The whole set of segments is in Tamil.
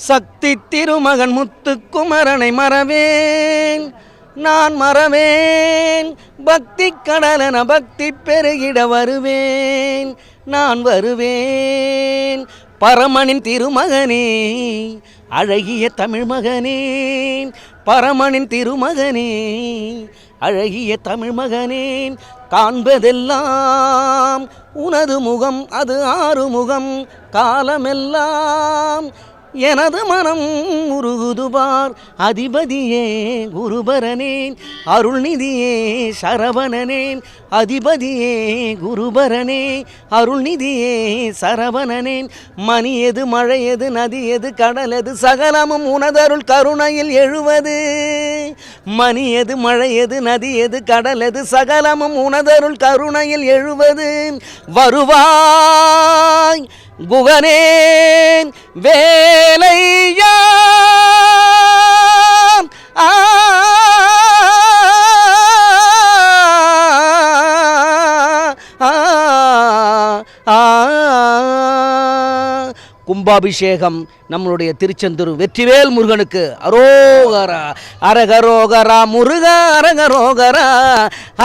சக்தி திருமகன் முத்துக்குமரனை மறவேன் நான் மறவேன். பக்தி கடலென பக்தி பெருகிட வருவேன் நான் வருவேன். பரமனின் திருமகனே அழகிய தமிழ் மகனே, பரமனின் திருமகனே அழகிய தமிழ் மகனே, காண்பதெல்லாம் உனது முகம் அது ஆறுமுகம், காலமெல்லாம் எனது மனம் உருகுதுபார். அதிபதியே குருபரனேன் அருள்நிதியே சரவணனேன், அதிபதியே குருபரனே அருள்நிதியே சரவணனேன். மணியது மழையது நதியது கடலது சகலமும் உனதருள் கருணையில் எழுவது. மணியது மழையது நதியது கடலது சகலமும் உனதருள் கருணையில் எழுவது. வருவாய் குகனேன் வேலையா கும்பாபிஷேகம் நம்மளுடைய திருச்செந்தூர் வெற்றிவேல் முருகனுக்கு அரோகரா. அரகரோகரா முருகா அரகரோகரா,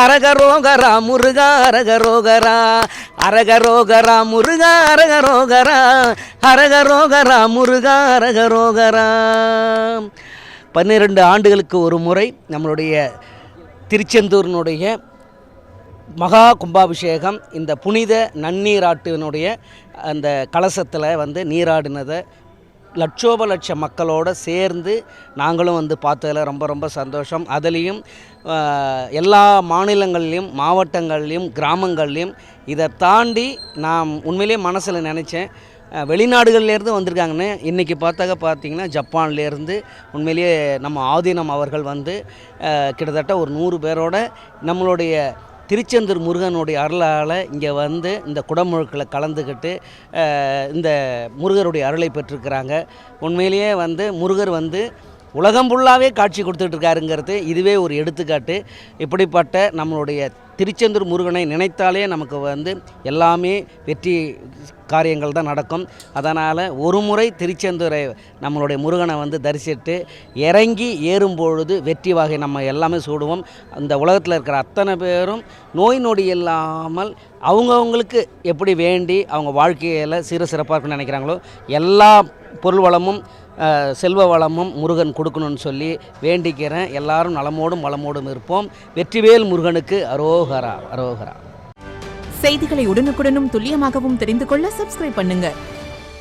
அரகரோகரா முருகா அரகரோகரா, அரகரோகரா முருகா அரகரோகரா, அரகரோகரா முருகா அரகரோகரா. 12 ஆண்டுகளுக்கு ஒரு முறை நம்மளுடைய திருச்செந்தூரினுடைய மகா கும்பாபிஷேகம் இந்த புனித நன்னீராட்டினுடைய அந்த கலசத்தில் நீராடினதை லட்சோப லட்ச மக்களோடு சேர்ந்து நாங்களும் பார்த்ததில் ரொம்ப ரொம்ப சந்தோஷம். அதுலேயும் எல்லா மாநிலங்கள்லேயும் மாவட்டங்கள்லேயும் கிராமங்கள்லேயும் இதை தாண்டி நான் உண்மையிலே மனசில் நினச்சேன், வெளிநாடுகள்லேருந்து வந்திருக்காங்கன்னு. இன்றைக்கி பார்த்தீங்கன்னா ஜப்பான்லேருந்து உண்மையிலேயே நம்ம ஆதீனம் அவர்கள் கிட்டத்தட்ட ஒரு 100 பேரோட நம்மளுடைய திருச்செந்தூர் முருகனுடைய அருளால் இங்கே இந்த குடமுழுக்கில் கலந்துக்கிட்டு இந்த முருகருடைய அருளை பெற்றிருக்கிறாங்க. உண்மையிலேயே முருகர் உலகம் ஃபுல்லாகவே காட்சி கொடுத்துட்ருக்காருங்கிறது இதுவே ஒரு எடுத்துக்காட்டு. இப்படிப்பட்ட நம்மளுடைய திருச்செந்தூர் முருகனை நினைத்தாலே நமக்கு எல்லாமே வெற்றி காரியங்கள் தான் நடக்கும். அதனால் ஒரு முறை திருச்செந்தூரை நம்மளுடைய முருகனை தரிசித்து இறங்கி ஏறும்பொழுது வெற்றி வாகை நம்ம எல்லாமே சூடுவோம். அந்த உலகத்தில் இருக்கிற அத்தனை பேரும் நோய் நொடி இல்லாமல் அவங்கவுங்களுக்கு எப்படி வேண்டி அவங்க வாழ்க்கையில் சிறப்பாக இருக்குன்னு நினைக்கிறாங்களோ எல்லா பொருள் வளமும் செல்வ வளமும் முருகன் கொடுக்கணும்னு சொல்லி வேண்டிக்கிறேன். எல்லாரும் நலமோடும் வளமோடும் இருப்போம். வெற்றிவேல் முருகனுக்கு அரோகரா அரோகரா. செய்திகளை உடனுக்குடனும் துல்லியமாகவும் தெரிந்து கொள்ள சப்ஸ்கிரைப் பண்ணுங்க.